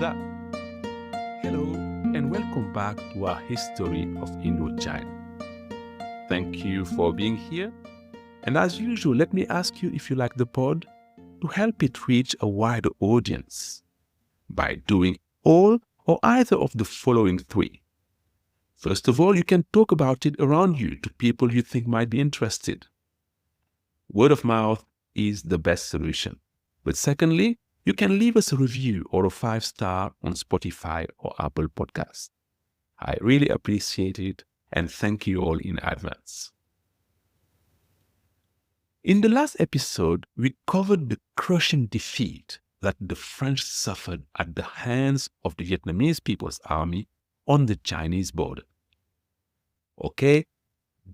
Zap. Hello and welcome back to our history of Indochina. Thank you for being here. And as usual, let me ask you, if you like the pod, to help it reach a wider audience by doing all or either of the following three. First of all, you can talk about it around you to people you think might be interested. Word of mouth is the best solution. But secondly, you can leave us a review or a 5-star on Spotify or Apple Podcasts. I really appreciate it and thank you all in advance. In the last episode, we covered the crushing defeat that the French suffered at the hands of the Vietnamese People's Army on the Chinese border. Okay,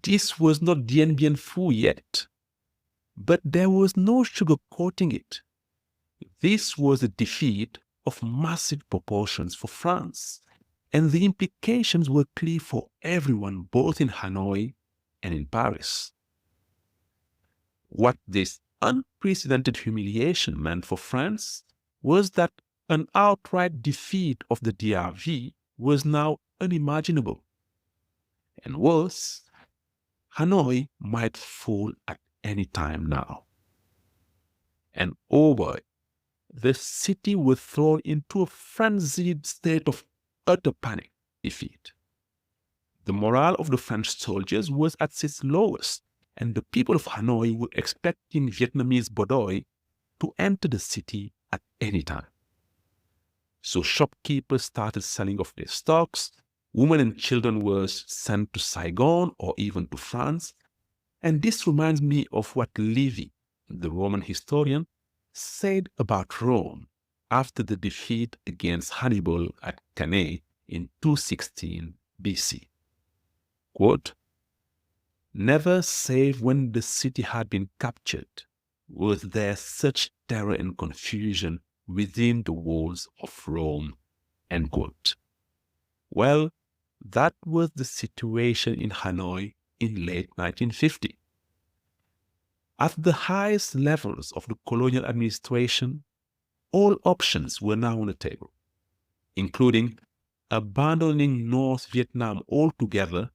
this was not Dien Bien Phu yet, but there was no sugarcoating it. This was a defeat of massive proportions for France, and the implications were clear for everyone both in Hanoi and in Paris. What this unprecedented humiliation meant for France was that an outright defeat of the DRV was now unimaginable. And worse, Hanoi might fall at any time now. And oh boy, the city was thrown into a frenzied state of utter panic defeat. The morale of the French soldiers was at its lowest, and the people of Hanoi were expecting Vietnamese Bodoi to enter the city at any time. So shopkeepers started selling off their stocks, women and children were sent to Saigon or even to France, and this reminds me of what Livy, the Roman historian, said about Rome after the defeat against Hannibal at Cannae in 216 BC. Quote, "Never save when the city had been captured was there such terror and confusion within the walls of Rome." End quote. Well, that was the situation in Hanoi in late 1950. At the highest levels of the colonial administration, all options were now on the table, including abandoning North Vietnam altogether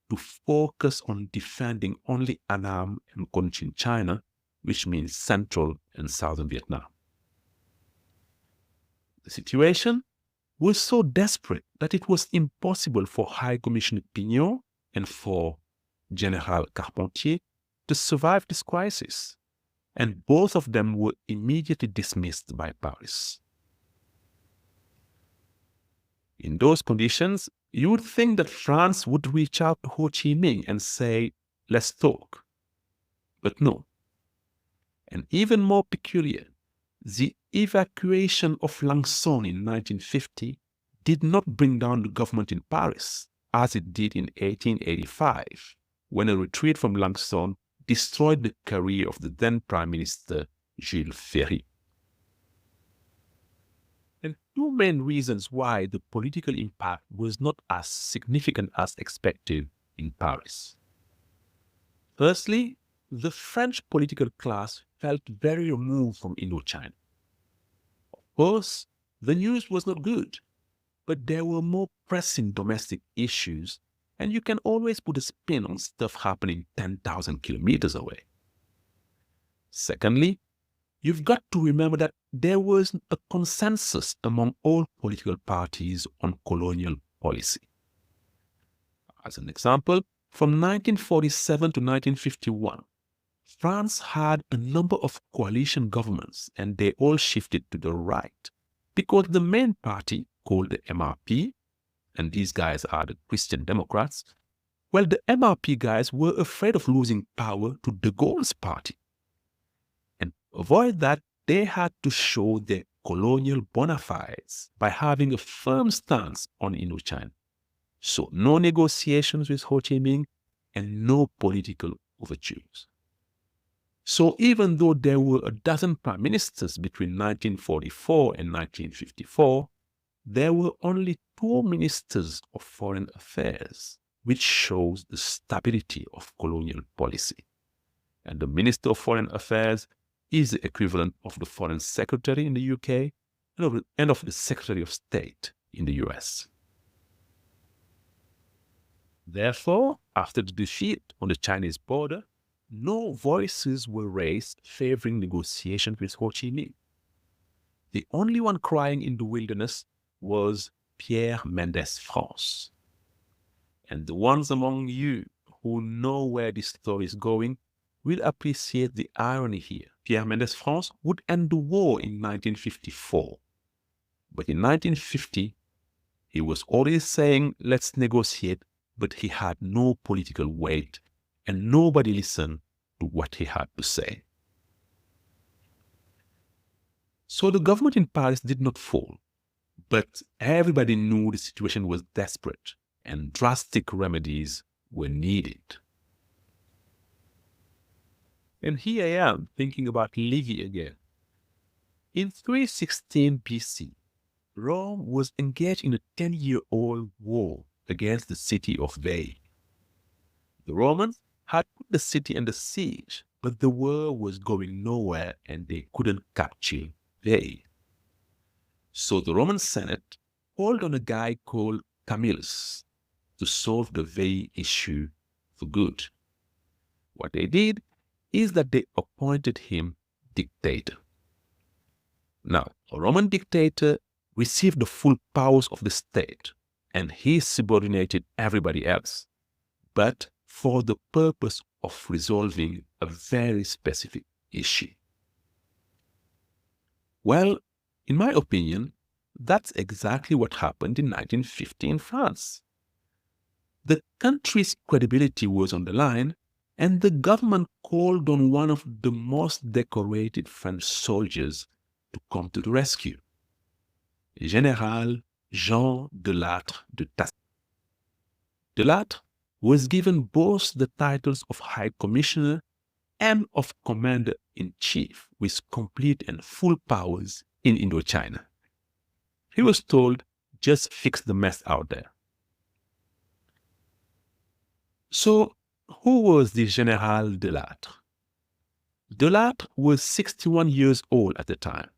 to focus on defending only Annam and Cochinchina, which means central and southern Vietnam. The situation was so desperate that it was impossible for High Commissioner Pignot and for General Carpentier to survive this crisis, and both of them were immediately dismissed by Paris. In those conditions, you would think that France would reach out to Ho Chi Minh and say, "Let's talk." But no. And even more peculiar, the evacuation of Lang Son in 1950 did not bring down the government in Paris, as it did in 1885, when a retreat from Lang Son destroyed the career of the then Prime Minister Jules Ferry. And two main reasons why the political impact was not as significant as expected in Paris. Firstly, the French political class felt very removed from Indochina. Of course, the news was not good, but there were more pressing domestic issues, and you can always put a spin on stuff happening 10,000 kilometers away. Secondly, you've got to remember that there was a consensus among all political parties on colonial policy. As an example, from 1947 to 1951, France had a number of coalition governments, and they all shifted to the right because the main party, called the MRP, and these guys are the Christian Democrats, well, the MRP guys were afraid of losing power to de Gaulle's party. And to avoid that, they had to show their colonial bona fides by having a firm stance on Indochina. So no negotiations with Ho Chi Minh and no political overtures. So even though there were a dozen prime ministers between 1944 and 1954, there were only 2 ministers of foreign affairs, which shows the stability of colonial policy. And the Minister of Foreign Affairs is the equivalent of the Foreign Secretary in the UK and of the Secretary of State in the US. Therefore, after the defeat on the Chinese border, no voices were raised favoring negotiations with Ho Chi Minh. The only one crying in the wilderness was Pierre Mendès France. And the ones among you who know where this story is going will appreciate the irony here. Pierre Mendès France would end the war in 1954. But in 1950, he was already saying, let's negotiate, but he had no political weight and nobody listened to what he had to say. So the government in Paris did not fall, but everybody knew the situation was desperate and drastic remedies were needed. And here I am thinking about Livy again. In 316 BC, Rome was engaged in a 10-year-old war against the city of Veii. The Romans had put the city under siege, but the war was going nowhere and they couldn't capture Veii. So the Roman Senate called on a guy called Camillus to solve the Veii issue for good. What they did is that they appointed him dictator. Now, a Roman dictator received the full powers of the state and he subordinated everybody else, but for the purpose of resolving a very specific issue. Well, in my opinion, that's exactly what happened in 1950 in France. The country's credibility was on the line, and the government called on one of the most decorated French soldiers to come to the rescue, General Jean de Lattre de Tassigny. De Lattre was given both the titles of High Commissioner and of Commander-in-Chief with complete and full powers in Indochina. He was told, just fix the mess out there. So, who was the General de Lattre? De Lattre was 61 years old at the time.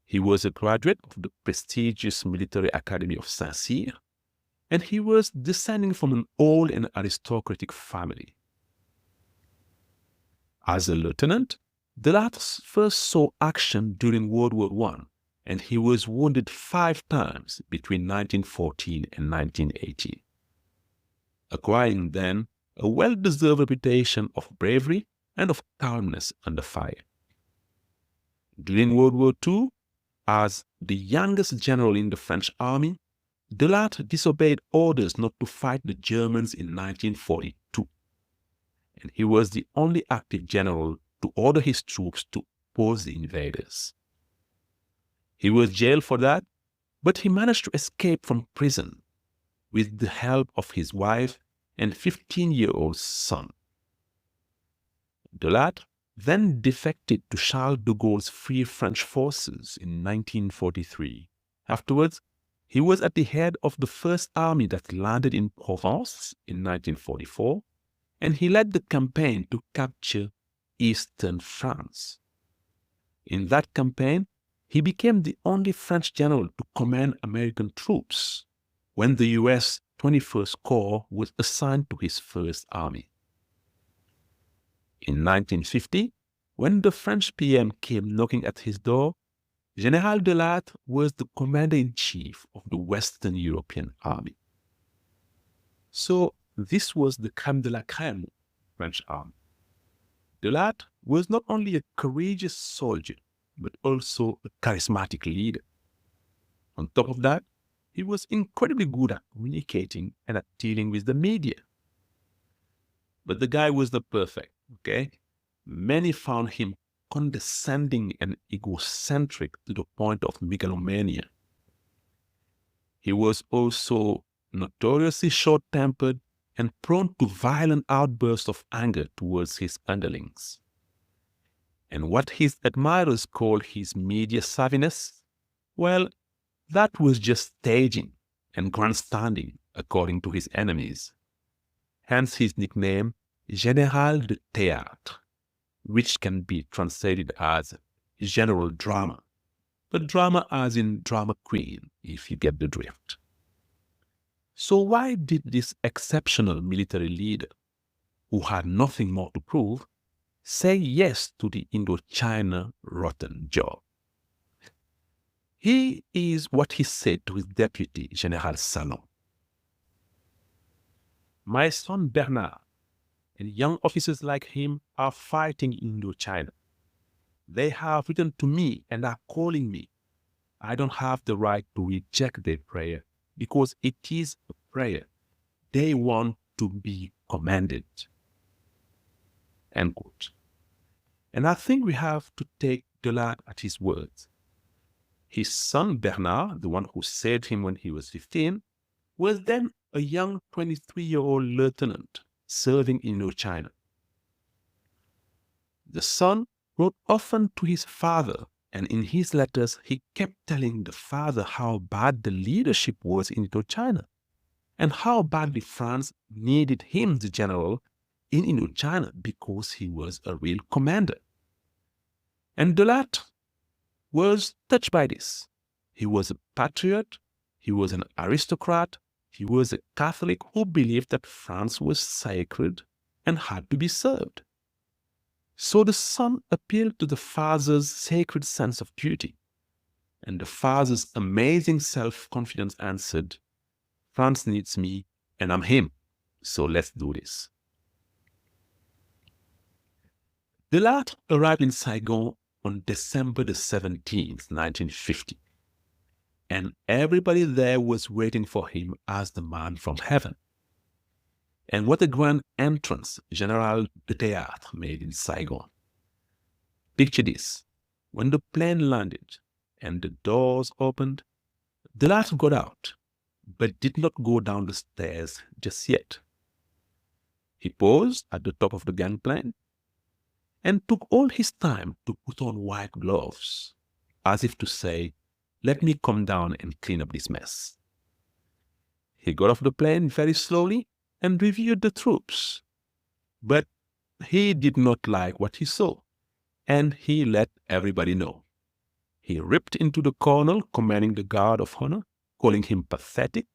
He was a graduate of the prestigious military academy of Saint-Cyr, and he was descending from an old and aristocratic family. As a lieutenant, de Lattre first saw action during World War I, and he was wounded 5 times between 1914 and 1918, acquiring then a well-deserved reputation of bravery and of calmness under fire. During World War II, as the youngest general in the French army, de Lattre disobeyed orders not to fight the Germans in 1942, and he was the only active general to order his troops to oppose the invaders. He was jailed for that, but he managed to escape from prison with the help of his wife and 15-year-old son. De Lattre then defected to Charles de Gaulle's Free French Forces in 1943. Afterwards, he was at the head of the first army that landed in Provence in 1944, and he led the campaign to capture eastern France. In that campaign, he became the only French general to command American troops when the US 21st Corps was assigned to his first army. In 1950, when the French PM came knocking at his door, General de Lattre was the commander-in-chief of the Western European Army. So this was the crème de la crème French army. De Lattre was not only a courageous soldier, but also a charismatic leader. On top of that, he was incredibly good at communicating and at dealing with the media. But the guy was not perfect, okay? Many found him condescending and egocentric to the point of megalomania. He was also notoriously short-tempered and prone to violent outbursts of anger towards his underlings. And what his admirers called his media savviness, well, that was just staging and grandstanding, according to his enemies. Hence his nickname, Général de Théâtre, which can be translated as General Drama. but drama as in drama queen, if you get the drift. So why did this exceptional military leader, who had nothing more to prove, say yes to the Indochina rotten job? Here is what he said to his deputy, General Salon. My son Bernard and young officers like him are fighting Indochina. They have written to me and are calling me. I don't have the right to reject their prayer because it is a prayer. They want to be commanded. End quote. And I think we have to take Lattre at his words. His son Bernard, the one who saved him when he was 15, was then a young 23-year-old lieutenant serving in Indochina. The son wrote often to his father, and in his letters he kept telling the father how bad the leadership was in Indochina and how badly France needed him, the general, in Indochina because he was a real commander. And Lattre was touched by this. He was a patriot, he was an aristocrat, he was a Catholic who believed that France was sacred and had to be served. So the son appealed to the father's sacred sense of duty, and the father's amazing self-confidence answered, France needs me and I'm him, so let's do this. Lattre arrived in Saigon on December the 17th, 1950. And everybody there was waiting for him as the man from heaven. And what a grand entrance General de Théâtre made in Saigon. Picture this. When the plane landed and the doors opened, Lattre got out, but did not go down the stairs just yet. He paused at the top of the gangplank and took all his time to put on white gloves, as if to say, let me come down and clean up this mess. He got off the plane very slowly and reviewed the troops. But he did not like what he saw, and he let everybody know. He ripped into the colonel commanding the guard of honor, calling him pathetic,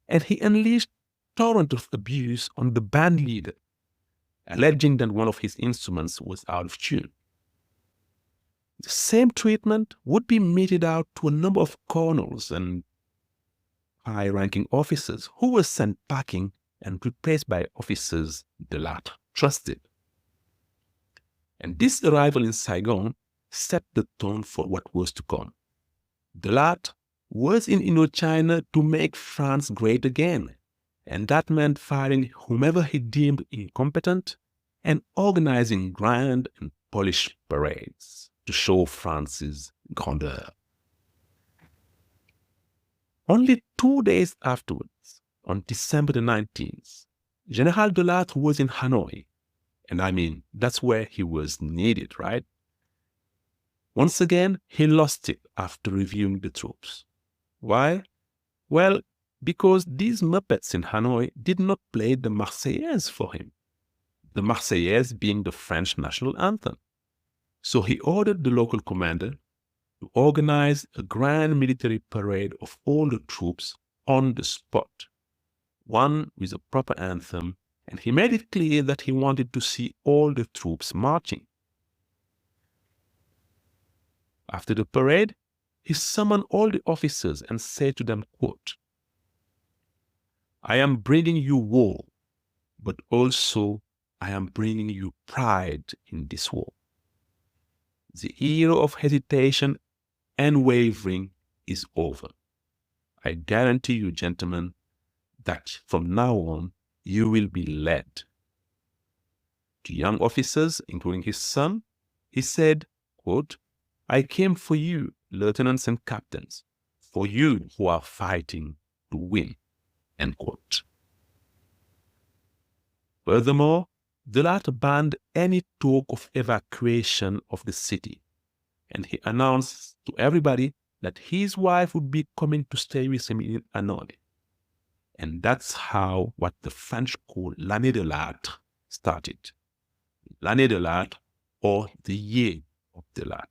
and he unleashed a torrent of abuse on the band leader, alleging that one of his instruments was out of tune. The same treatment would be meted out to a number of colonels and high-ranking officers who were sent packing and replaced by officers Lattre trusted. And this arrival in Saigon set the tone for what was to come. Lattre was in Indochina to make France great again, and that meant firing whomever he deemed incompetent and organizing grand and polished parades to show France's grandeur. Only 2 days afterwards, on December the 19th, General Lattre was in Hanoi. And I mean, that's where he was needed, right? Once again, he lost it after reviewing the troops. Why? Well, because these Muppets in Hanoi did not play the Marseillaise for him. The Marseillaise being the French national anthem. So he ordered the local commander to organize a grand military parade of all the troops on the spot, one with a proper anthem, and he made it clear that he wanted to see all the troops marching. After the parade, he summoned all the officers and said to them, quote, I am bringing you war, but also I am bringing you pride in this war. The era of hesitation and wavering is over. I guarantee you, gentlemen, that from now on, you will be led. To young officers, including his son, he said, quote, I came for you, lieutenants and captains, for you who are fighting to win, end quote. Furthermore, Lattre banned any talk of evacuation of the city, and he announced to everybody that his wife would be coming to stay with him in Hanoi. And that's how what the French call l'année de Lattre started. L'année de Lattre, or the year of the Lattre.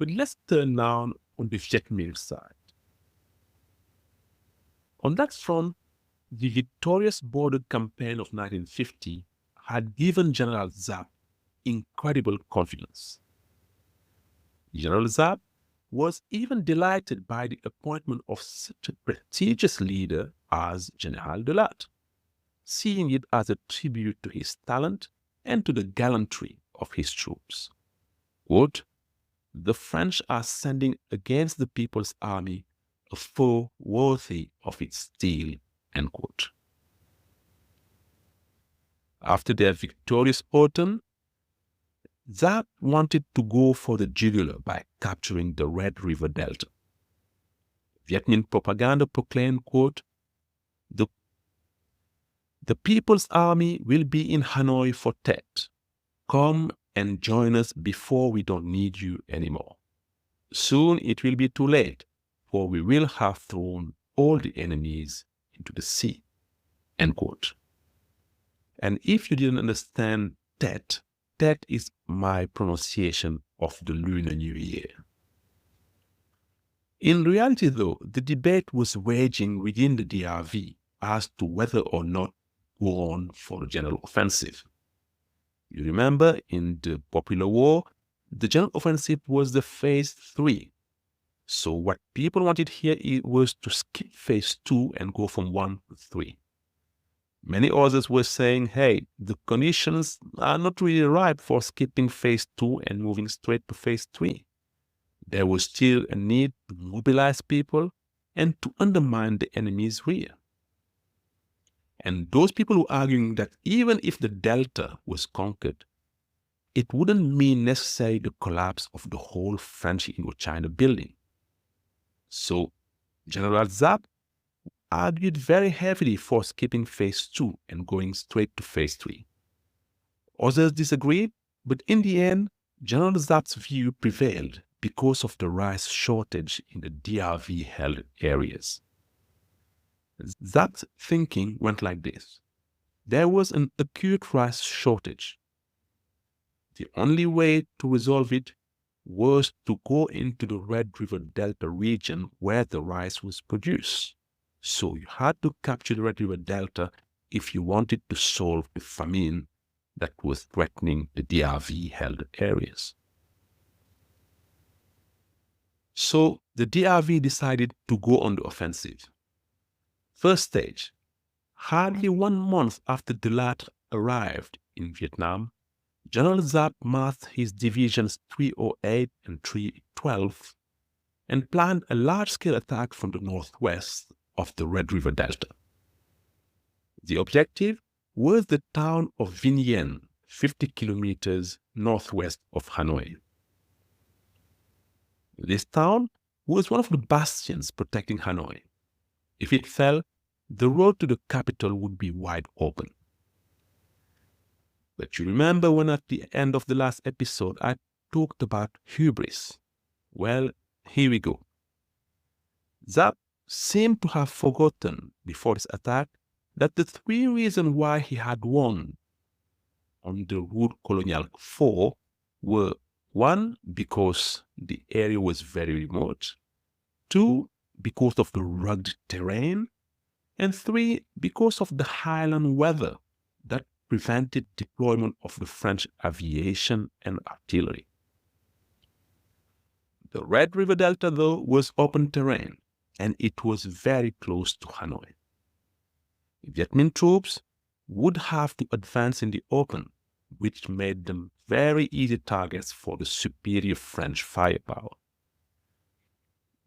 But let's turn now on the Vietnamese side. On that front, the victorious border campaign of 1950 had given General Giap incredible confidence. General Giap was even delighted by the appointment of such a prestigious leader as General de Lattre, seeing it as a tribute to his talent and to the gallantry of his troops. Quote, "The French are sending against the People's Army a foe worthy of its steel." End quote. After their victorious autumn, Giap wanted to go for the jugular by capturing the Red River Delta. Viet Minh propaganda proclaimed, quote, The People's Army will be in Hanoi for Tet. Come and join us before we don't need you anymore. Soon it will be too late, for we will have thrown all the enemies into the sea." End quote. And if you didn't understand Tet, Tet is my pronunciation of the Lunar New Year. In reality, though, the debate was raging within the DRV as to whether or not go on for the general offensive. You remember, in the Popular War, the general offensive was the phase 3. So what people wanted here was to skip phase 2 and go from 1 to 3. Many others were saying, hey, the conditions are not really ripe for skipping phase 2 and moving straight to phase 3. There was still a need to mobilize people and to undermine the enemy's rear. And those people were arguing that even if the Delta was conquered, it wouldn't mean necessarily the collapse of the whole French Indochina building. So General Giap argued very heavily for skipping phase 2 and going straight to phase 3. Others disagreed, but in the end, General Giap's view prevailed because of the rice shortage in the DRV-held areas. Giap's thinking went like this. There was an acute rice shortage. The only way to resolve it was to go into the Red River Delta region where the rice was produced. So you had to capture the Red River Delta if you wanted to solve the famine that was threatening the DRV-held areas. So the DRV decided to go on the offensive. First stage, hardly 1 month after de Lattre arrived in Vietnam, General Giap massed his divisions 308 and 312 and planned a large-scale attack from the northwest of the Red River Delta. The objective was the town of Vinh Yên, 50 kilometers northwest of Hanoi. This town was one of the bastions protecting Hanoi. If it fell, the road to the capital would be wide open. But you remember when at the end of the last episode I talked about hubris? Well, here we go. Giap seemed to have forgotten before this attack that the 3 reasons why he had won on the Route Coloniale 4 were 1, because the area was very remote, 2, because of the rugged terrain, and 3, because of the highland weather that prevented deployment of the French aviation and artillery. The Red River Delta, though, was open terrain, and it was very close to Hanoi. Viet Minh troops would have to advance in the open, which made them very easy targets for the superior French firepower.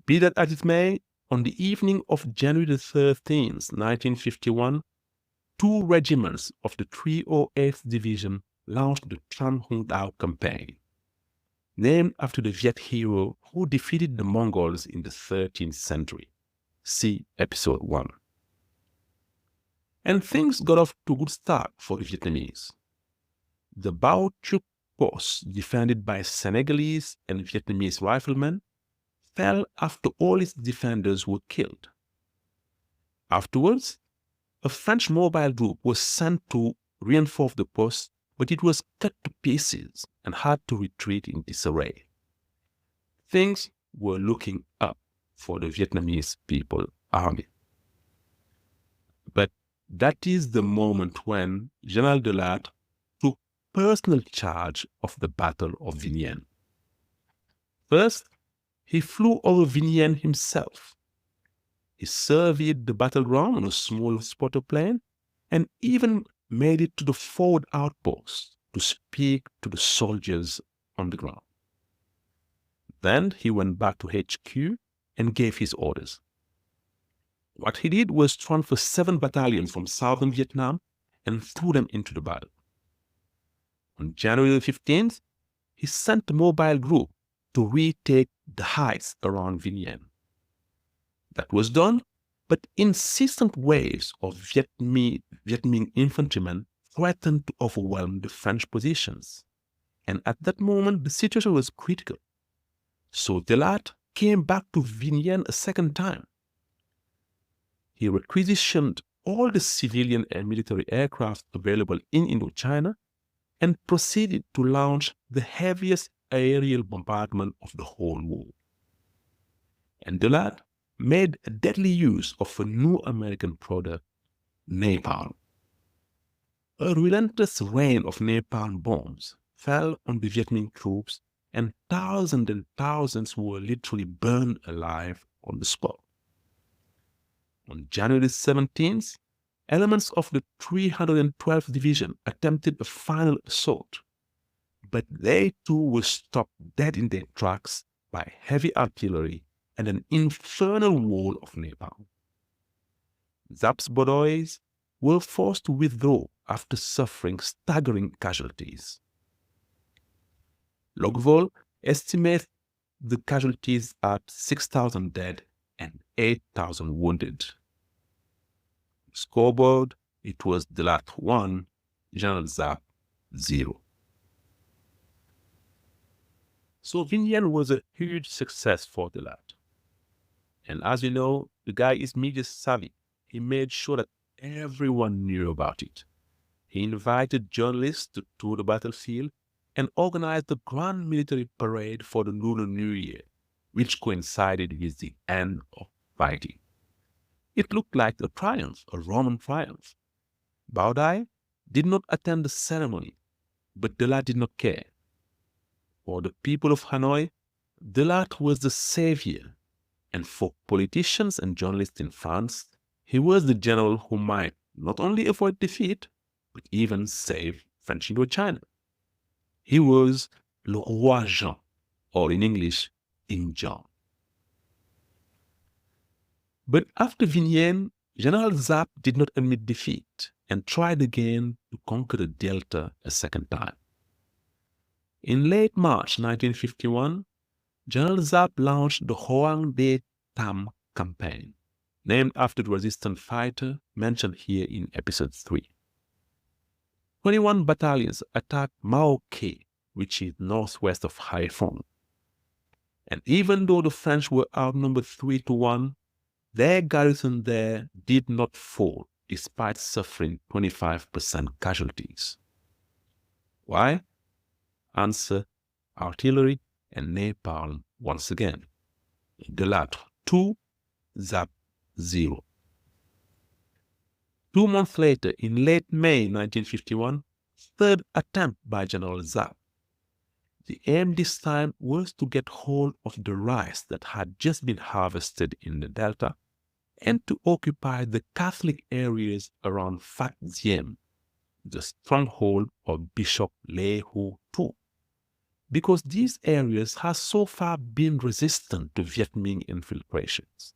Be that as it may, on the evening of January 13th, 1951, 2 regiments of the 308th Division launched the Tran Hung Dao campaign, named after the Viet hero who defeated the Mongols in the 13th century. See episode 1. And things got off to a good start for the Vietnamese. The Bao Truc post, defended by Senegalese and Vietnamese riflemen, fell after all its defenders were killed. Afterwards, a French mobile group was sent to reinforce the post, but it was cut to pieces and had to retreat in disarray. things were looking up for the Vietnamese People Army. But that is the moment when General de Lattre took personal charge of the Battle of Vignane. First, he flew over Vignane himself. He surveyed the battleground on a small spotter plane and even made it to the forward outpost to speak to the soldiers on the ground. Then he went back to HQ and gave his orders. What he did was transfer 7 battalions from southern Vietnam and threw them into the battle. On January 15th, he sent a mobile group to retake the heights around Vignane. That was done, but insistent waves of Viet Minh infantrymen threatened to overwhelm the French positions. And at that moment, the situation was critical. So de Lattre came back to Vignane a second time. He requisitioned all the civilian and military aircraft available in Indochina and proceeded to launch the heaviest aerial bombardment of the whole war. And de Lattre made a deadly use of a new American product, napalm. A relentless rain of napalm bombs fell on the Viet Minh troops, and thousands were literally burned alive on the spot. On January 17th, elements of the 312th Division attempted a final assault, but they too were stopped dead in their tracks by heavy artillery and an infernal wall of napalm. Giap's boys were forced to withdraw after suffering staggering casualties. Logvol estimates the casualties at 6,000 dead and 8,000 wounded. Scoreboard, it was de Lattre 1, General Giap 0. So Vignane was a huge success for de Lattre. And as you know, the guy is media savvy. He made sure that everyone knew about it. He invited journalists to tour the battlefield and organized the grand military parade for the Lunar New Year, which coincided with the end of fighting. It looked like a triumph, a Roman triumph. Bảo Đại did not attend the ceremony, but de Lattre did not care. For the people of Hanoi, de Lattre was the savior, and for politicians and journalists in France, he was the general who might not only avoid defeat, but even save French Indochina. He was le roi Jean, or in English, King John. But after Vignane, General Giap did not admit defeat and tried again to conquer the Delta a second time. In late March 1951, General Giap launched the Hoang De Tam campaign, named after the resistance fighter mentioned here in episode 3. 21 battalions attacked Mao Khe, which is northwest of Haiphong. And even though the French were outnumbered 3-1, their garrison there did not fall despite suffering 25% casualties. Why? Answer: artillery and napalm once again. De Lattre 2, Giap 0. 2 months later, in late May 1951, third attempt by General Giap. The aim this time was to get hold of the rice that had just been harvested in the Delta and to occupy the Catholic areas around Phat Diem, the stronghold of Bishop Lê Hữu Tu, because these areas have so far been resistant to Viet Minh infiltrations.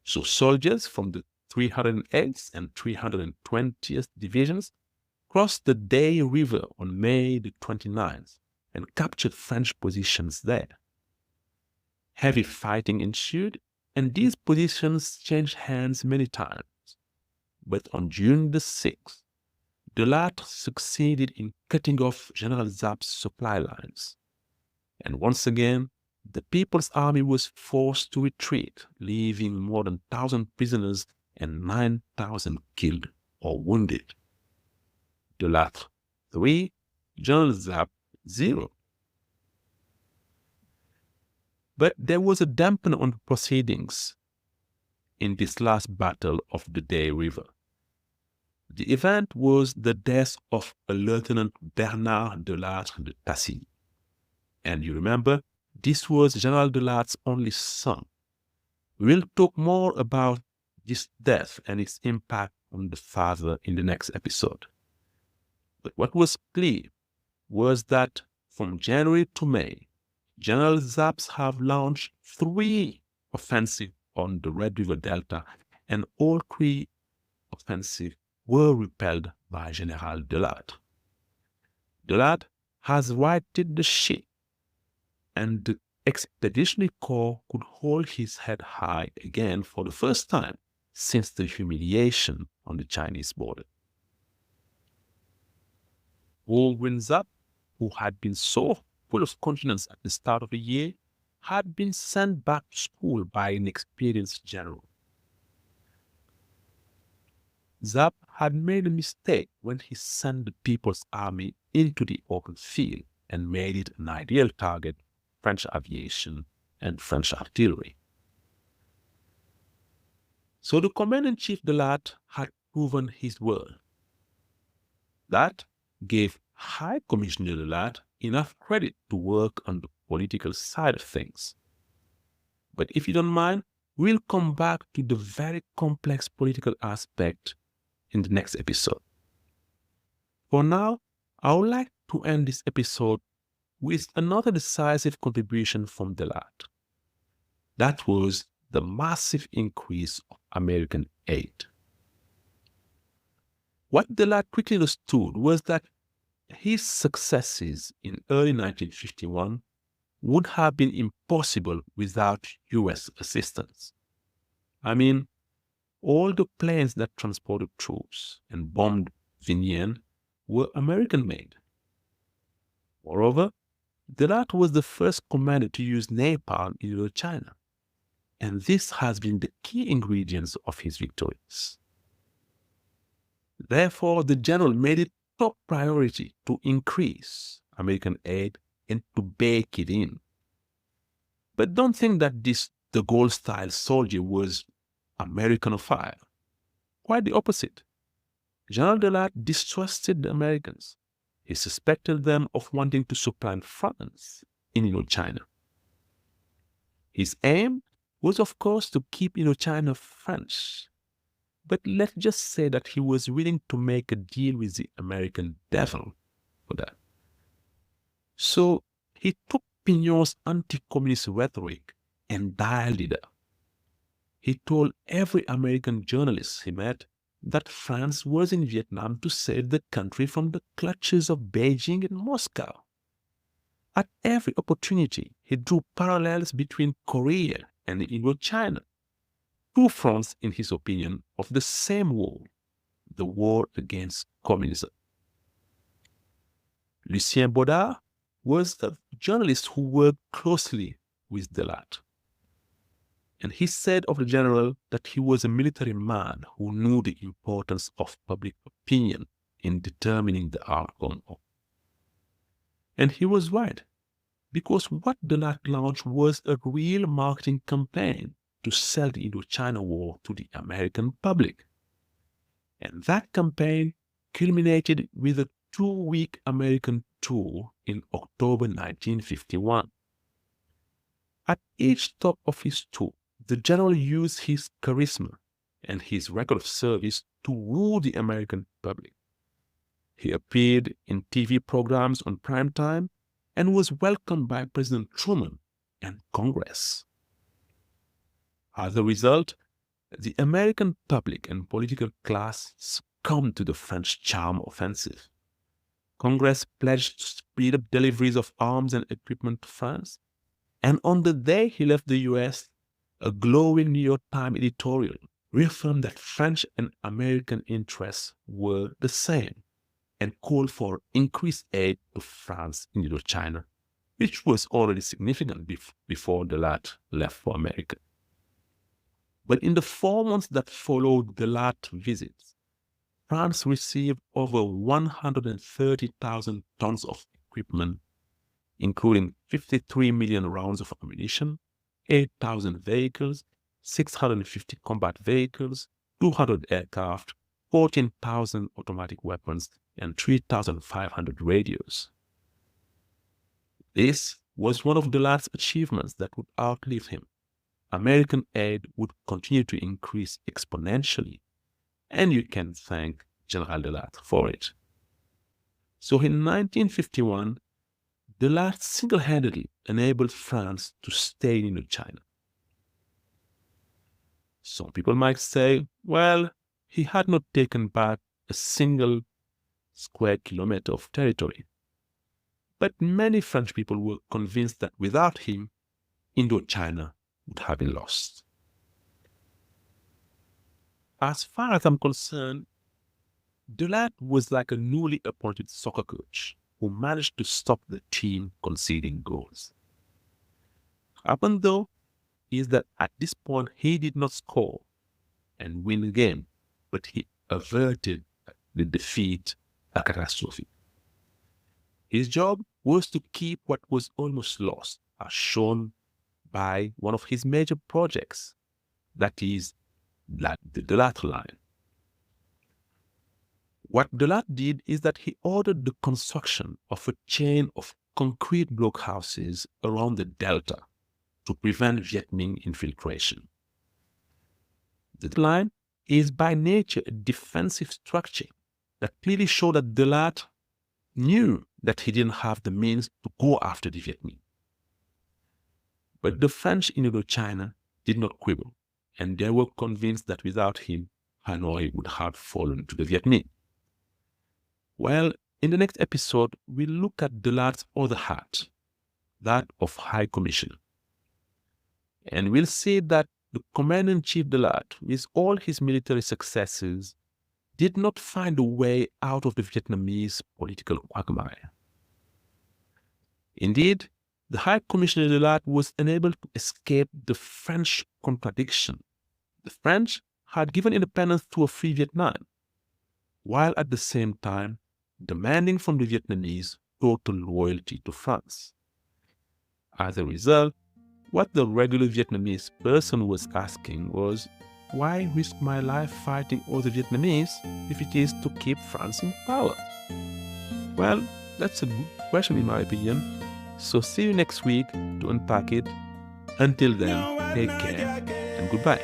So soldiers from the 308th and 320th Divisions crossed the Day River on May the 29th and captured French positions there. Heavy fighting ensued, and these positions changed hands many times. But on June the 6th, de Lattre succeeded in cutting off General Giap's supply lines. And once again, the People's Army was forced to retreat, leaving more than 1,000 prisoners and 9,000 killed or wounded. De Lattre 3, General Giap 0. But there was a dampener on the proceedings in this last battle of the Day River. The event was the death of a Lieutenant Bernard de Lattre de Tassigny. And you remember, this was General de Latre's only son. We'll talk more about this death and its impact on the father in the next episode. But what was clear was that from January to May, General Giap have launched 3 offensives on the Red River Delta, and all 3 offensives were repelled by General de Lattre. De Lattre has righted the ship, and the Expeditionary Corps could hold his head high again for the first time since the humiliation on the Chinese border. Giap, who had been so full of confidence at the start of the year, had been sent back to school by an experienced general. Giap had made a mistake when he sent the People's Army into the open field and made it an ideal target for French aviation and French artillery. So the Commander-in-Chief de Lattre had proven his word. That gave High Commissioner de Lattre enough credit to work on the political side of things. But if you don't mind, we'll come back to the very complex political aspect in the next episode. For now, I would like to end this episode with another decisive contribution from de Lattre. That was the massive increase of American aid. What de Lattre quickly understood was that his successes in early 1951 would have been impossible without U.S. assistance. I mean, all the planes that transported troops and bombed Vignane were American-made. Moreover, de Lattre was the first commander to use napalm in Indochina, and this has been the key ingredient of his victories. Therefore, the general made it top priority to increase American aid and to bake it in. But don't think that this de Gaulle-style soldier was Americanophile. Quite the opposite. General de Lattre distrusted the Americans. He suspected them of wanting to supplant France in Indochina. His aim was, of course, to keep Indochina French. But let's just say that he was willing to make a deal with the American devil for that. So he took Pignon's anti-communist rhetoric and dialed it up. He told every American journalist he met that France was in Vietnam to save the country from the clutches of Beijing and Moscow. At every opportunity, he drew parallels between Korea and Indochina. 2 fronts, in his opinion, of the same war, the war against communism. Lucien Baudard was a journalist who worked closely with de Lattre. And he said of the general that he was a military man who knew the importance of public opinion in determining the outcome of. And he was right, because what de Lattre launched was a real marketing campaign to sell the Indochina War to the American public. And that campaign culminated with a 2-week American tour in October 1951. At each stop of his tour, the general used his charisma and his record of service to woo the American public. He appeared in TV programs on prime time and was welcomed by President Truman and Congress. As a result, the American public and political class succumbed to the French charm offensive. Congress pledged to speed up deliveries of arms and equipment to France, and on the day he left the U.S., a glowing New York Times editorial reaffirmed that French and American interests were the same and called for increased aid to France in Indochina, which was already significant before de Lattre left for America. But in the 4 months that followed de Lattre visits, France received over 130,000 tons of equipment, including 53 million rounds of ammunition 8,000 vehicles, 650 combat vehicles, 200 aircraft, 14,000 automatic weapons, and 3,500 radios. This was one of Dalatte's achievements that would outlive him. American aid would continue to increase exponentially, and you can thank General Dalattre for it. So in 1951, Dalattre single-handedly enabled France to stay in Indochina. Some people might say, well, he had not taken back a single square kilometer of territory. But many French people were convinced that without him, Indochina would have been lost. As far as I'm concerned, Dalattre was like a newly appointed soccer coach who managed to stop the team conceding goals. Happened though is that at this point he did not score and win the game, but he averted the defeat, a catastrophe. His job was to keep what was almost lost, as shown by one of his major projects, that is, the Lattre line. What Dalattre did is that he ordered the construction of a chain of concrete blockhouses around the delta to prevent Viet Minh infiltration. The line is by nature a defensive structure that clearly showed that Dalattre knew that he didn't have the means to go after the Viet Minh. But the French in Indochina did not quibble, and they were convinced that without him, Hanoi would have fallen to the Viet Minh. Well, in the next episode, we'll look at Dalatte's other hat, that of High Commissioner. And we'll see that the Commander-in-Chief Dalattre, with all his military successes, did not find a way out of the Vietnamese political quagmire. Indeed, the High Commissioner Dalattre was unable to escape the French contradiction. The French had given independence to a free Vietnam, while at the same time demanding from the Vietnamese total loyalty to France. As a result, what the regular Vietnamese person was asking was, why risk my life fighting other Vietnamese if it is to keep France in power? Well, that's a good question in my opinion. So see you next week to unpack it. Until then, take care and goodbye.